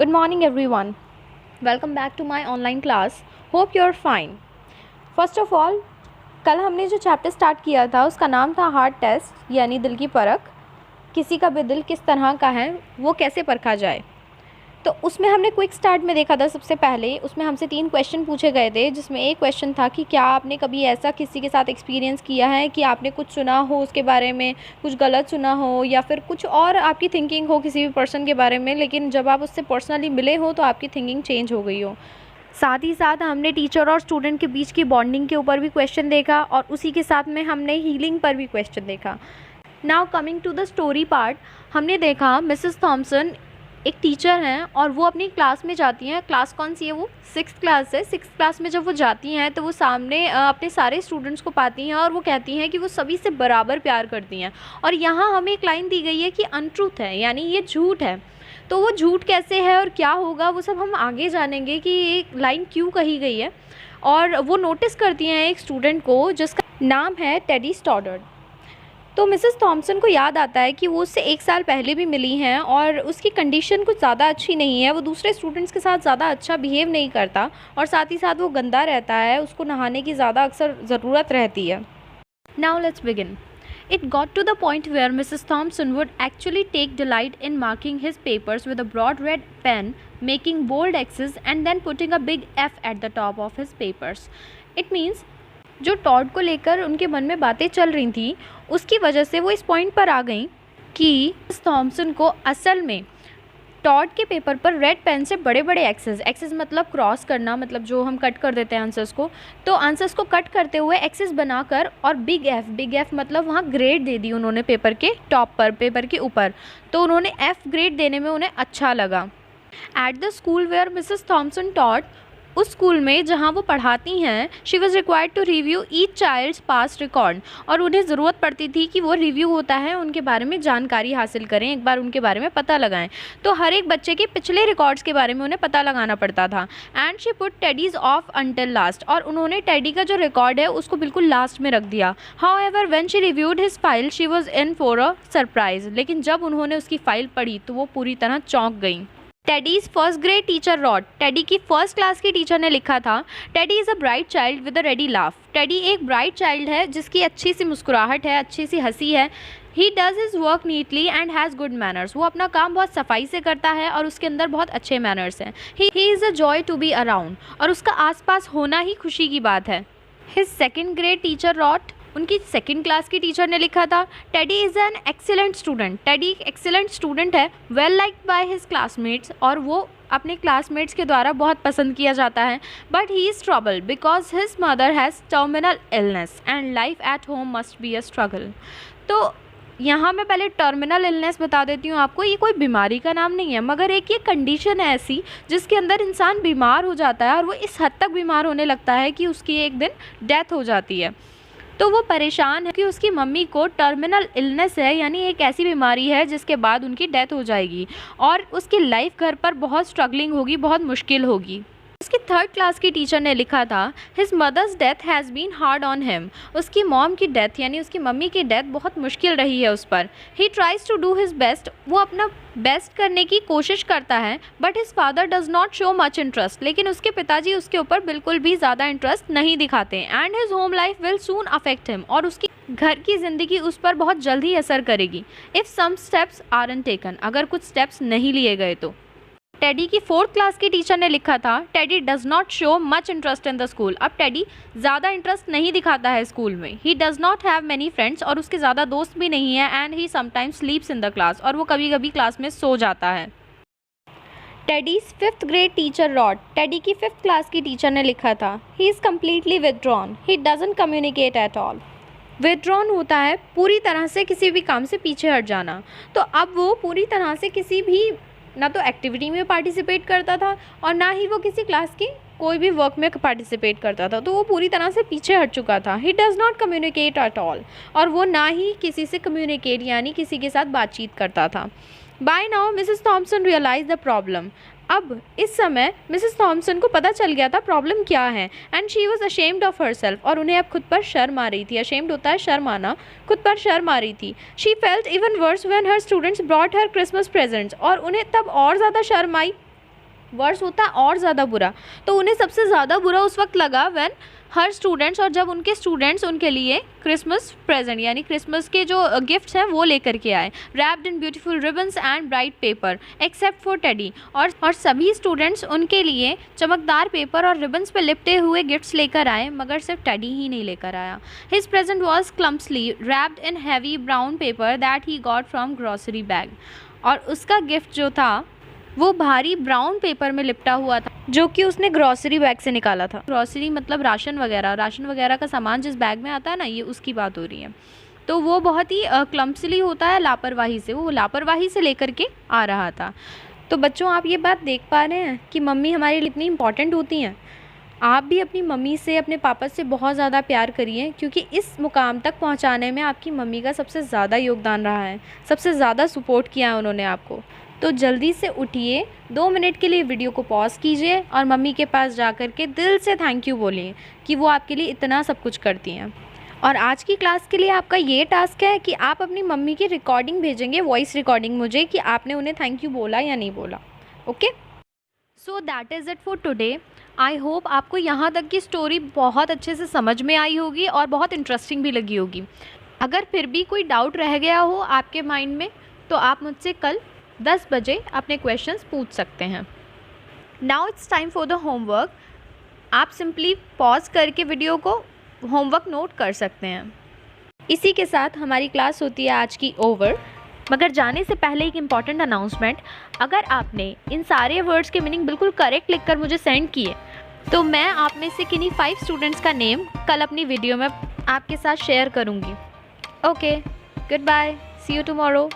Good morning everyone. Welcome back to my online class. Hope you're fine. First of all, कल हमने जो chapter start किया था उसका नाम था हार्ट टेस्ट यानी दिल की परख। किसी का भी दिल किस तरह का है वो कैसे परखा जाए। तो उसमें हमने क्विक स्टार्ट में देखा था। सबसे पहले उसमें हमसे 3 क्वेश्चन पूछे गए थे, जिसमें एक क्वेश्चन था कि क्या आपने कभी ऐसा किसी के साथ एक्सपीरियंस किया है कि आपने कुछ सुना हो उसके बारे में, कुछ गलत सुना हो या फिर कुछ और आपकी थिंकिंग हो किसी भी पर्सन के बारे में, लेकिन जब आप उससे पर्सनली मिले हो तो आपकी थिंकिंग चेंज हो गई हो। साथ ही साथ हमने टीचर और स्टूडेंट के बीच की बॉन्डिंग के ऊपर भी क्वेश्चन देखा और उसी के साथ में हमने हीलिंग पर भी क्वेश्चन देखा। Now coming to the story part, हमने देखा मिसेस थॉम्सन एक टीचर हैं और वो अपनी क्लास में जाती हैं। क्लास कौन सी है? वो 6th क्लास है। 6th क्लास में जब वो जाती हैं तो वो सामने अपने सारे स्टूडेंट्स को पाती हैं और वो कहती हैं कि वो सभी से बराबर प्यार करती हैं। और यहाँ हमें एक लाइन दी गई है कि अनट्रूथ है, यानी ये झूठ है। तो वो झूठ कैसे है और क्या होगा वो सब हम आगे जानेंगे कि ये लाइन क्यों कही गई है। और वो नोटिस करती हैं एक स्टूडेंट को जिसका नाम है टेडी स्टॉडर्ड। तो मिसेस थॉम्सन को याद आता है कि वो उससे 1 साल पहले भी मिली हैं और उसकी कंडीशन कुछ ज़्यादा अच्छी नहीं है। वो दूसरे स्टूडेंट्स के साथ ज़्यादा अच्छा बिहेव नहीं करता और साथ ही साथ वो गंदा रहता है, उसको नहाने की ज़्यादा अक्सर ज़रूरत रहती है। Now let's begin. It got to the point where Mrs. Thompson would actually take delight in marking his papers with a broad red pen, making bold X's and then putting a big F at the top of his papers. It means जो Tod को लेकर उनके मन में बातें चल रही थी उसकी वजह से वो इस पॉइंट पर आ गई कि मिस थॉम्सन को असल में टॉड के पेपर पर रेड पेन से बड़े बड़े एक्सेस मतलब क्रॉस करना, मतलब जो हम कट कर देते हैं आंसर्स को, तो आंसर्स को कट करते हुए एक्सेस बनाकर और बिग एफ मतलब वहाँ ग्रेड दे दी उन्होंने पेपर के टॉप पर, पेपर के ऊपर। तो उन्होंने F ग्रेड देने में उन्हें अच्छा लगा। At the school where Mrs Thompson taught, उस स्कूल में जहाँ वो पढ़ाती हैं, she was required to review each child's past record, और उन्हें ज़रूरत पड़ती थी कि वो रिव्यू होता है उनके बारे में जानकारी हासिल करें, एक बार उनके बारे में पता लगाएं। तो हर एक बच्चे के पिछले रिकॉर्ड्स के बारे में उन्हें पता लगाना पड़ता था। And she put Teddy's off until last, और उन्होंने टेडी का जो रिकॉर्ड है उसको बिल्कुल लास्ट में रख दिया। However when she reviewed his file she was in for a surprise, लेकिन जब उन्होंने उसकी फ़ाइल पढ़ी तो वो पूरी तरह चौंक गई। Teddy's first grade teacher wrote, Teddy की फर्स्ट क्लास की टीचर ने लिखा था, Teddy is a bright child with a ready laugh. Teddy एक ब्राइट चाइल्ड है जिसकी अच्छी सी मुस्कुराहट है, अच्छी सी हंसी है। He does his work neatly and has good manners, वो अपना काम बहुत सफाई से करता है और उसके अंदर बहुत अच्छे मैनर्स हैं। He is a joy to be around, और उसका आसपास होना ही खुशी की बात है। His second grade teacher wrote, उनकी 2nd क्लास की टीचर ने लिखा था, Teddy is an excellent student. Teddy एक एक्सीलेंट स्टूडेंट है, well liked by his classmates, और वो अपने क्लासमेट्स के द्वारा बहुत पसंद किया जाता है। But he is trouble because his mother has terminal illness and life at home must be a struggle. तो यहाँ मैं पहले टर्मिनल इलनेस बता देती हूँ आपको, ये कोई बीमारी का नाम नहीं है, मगर एक ये कंडीशन है ऐसी जिसके अंदर इंसान बीमार हो जाता है और वो इस हद तक बीमार होने लगता है कि उसकी एक दिन डेथ हो जाती है। तो वो परेशान है कि उसकी मम्मी को टर्मिनल इलनेस है, यानी एक ऐसी बीमारी है जिसके बाद उनकी डेथ हो जाएगी और उसकी लाइफ घर पर बहुत स्ट्रगलिंग होगी, बहुत मुश्किल होगी। उसकी 3rd क्लास की टीचर ने लिखा था, his mother's death has been hard on him, उसकी मॉम की डेथ यानी उसकी मम्मी की डेथ बहुत मुश्किल रही है उस पर। He tries to do his best, वो अपना बेस्ट करने की कोशिश करता है। But his father does not show much interest, लेकिन उसके पिताजी उसके ऊपर बिल्कुल भी ज़्यादा इंटरेस्ट नहीं दिखाते। And his home life will soon affect him, और उसकी घर की ज़िंदगी उस पर बहुत जल्द ही असर करेगी। If some steps aren't taken, अगर कुछ स्टेप्स नहीं लिए गए तो। टेडी की 4th क्लास की टीचर ने लिखा था, Teddy does not show much interest in the school. अब टेडी ज़्यादा इंटरेस्ट नहीं दिखाता है स्कूल में। He does not have many friends, और उसके ज़्यादा दोस्त भी नहीं है। And he sometimes sleeps in the class, और वो कभी कभी क्लास में सो जाता है। Teddy's 5th grade teacher wrote, Teddy की 5th क्लास की टीचर ने लिखा था, he is completely withdrawn, he doesn't communicate at all. Withdrawn होता है पूरी तरह से किसी भी काम से पीछे हट जाना। तो अब वो पूरी तरह से किसी भी ना तो एक्टिविटी में पार्टिसिपेट करता था और ना ही वो किसी क्लास की कोई भी वर्क में पार्टिसिपेट करता था, तो वो पूरी तरह से पीछे हट चुका था। ही does not communicate at all, और वो ना ही किसी से कम्युनिकेट यानी किसी के साथ बातचीत करता था। By now Mrs Thompson realise the problem, अब इस समय मिसेस थॉम्सन को पता चल गया था प्रॉब्लम क्या है। And she was ashamed of her self, और उन्हें अब खुद पर शर्म आ रही थी। अशेम्ड होता है शर्म आना, खुद पर शर्म आ रही थी। She felt even worse when her students brought her Christmas presents, और उन्हें तब और ज़्यादा शर्म आई वर्स होता है और ज़्यादा बुरा। तो उन्हें सबसे ज़्यादा बुरा उस वक्त लगा व्हेन हर स्टूडेंट्स, और जब उनके स्टूडेंट्स उनके लिए क्रिसमस प्रेजेंट यानी क्रिसमस के जो गिफ्ट्स हैं वो लेकर के आए, wrapped in beautiful ribbons and bright paper except for teddy, और सभी स्टूडेंट्स उनके लिए चमकदार पेपर और रिबन्स पे लिपटे हुए गिफ्ट्स लेकर आए, मगर सिर्फ टेडी ही नहीं लेकर आया। His present was clumsily wrapped in heavy brown paper that he got from grocery bag, और उसका गिफ्ट जो था वो भारी ब्राउन पेपर में लिपटा हुआ था जो कि उसने ग्रॉसरी बैग से निकाला था। ग्रॉसरी मतलब राशन वगैरह का सामान जिस बैग में आता है ना, ये उसकी बात हो रही है। तो वो बहुत ही क्लम्पसली होता है, लापरवाही से, वो लापरवाही से लेकर के आ रहा था। तो बच्चों, आप ये बात देख पा रहे हैं कि मम्मी हमारे लिए इतनी इंपॉर्टेंट होती हैं। आप भी अपनी मम्मी से, अपने पापा से बहुत ज़्यादा प्यार करिए, क्योंकि इस मुकाम तक पहुंचाने में आपकी मम्मी का सबसे ज़्यादा योगदान रहा है, सबसे ज़्यादा सपोर्ट किया है उन्होंने आपको। तो जल्दी से उठिए, 2 मिनट के लिए वीडियो को पॉज कीजिए और मम्मी के पास जा कर के दिल से थैंक यू बोलिए कि वो आपके लिए इतना सब कुछ करती हैं। और आज की क्लास के लिए आपका ये टास्क है कि आप अपनी मम्मी की रिकॉर्डिंग भेजेंगे, वॉइस रिकॉर्डिंग मुझे, कि आपने उन्हें थैंक यू बोला या नहीं बोला। Okay, so that is it for today. I hope आपको यहाँ तक की स्टोरी बहुत अच्छे से समझ में आई होगी और बहुत इंटरेस्टिंग भी लगी होगी। अगर फिर भी कोई डाउट रह गया हो आपके माइंड में, तो आप मुझसे कल 10 बजे अपने क्वेश्चंस पूछ सकते हैं। Now it's time for the homework. आप सिंपली पॉज करके वीडियो को होमवर्क नोट कर सकते हैं। इसी के साथ हमारी क्लास होती है आज की ओवर। मगर जाने से पहले एक इम्पॉर्टेंट अनाउंसमेंट, अगर आपने इन सारे वर्ड्स के मीनिंग बिल्कुल करेक्ट लिखकर मुझे सेंड किए, तो मैं आप में से किन्हीं 5 स्टूडेंट्स का नेम कल अपनी वीडियो में आपके साथ शेयर करूँगी। Okay, good bye, see you tomorrow.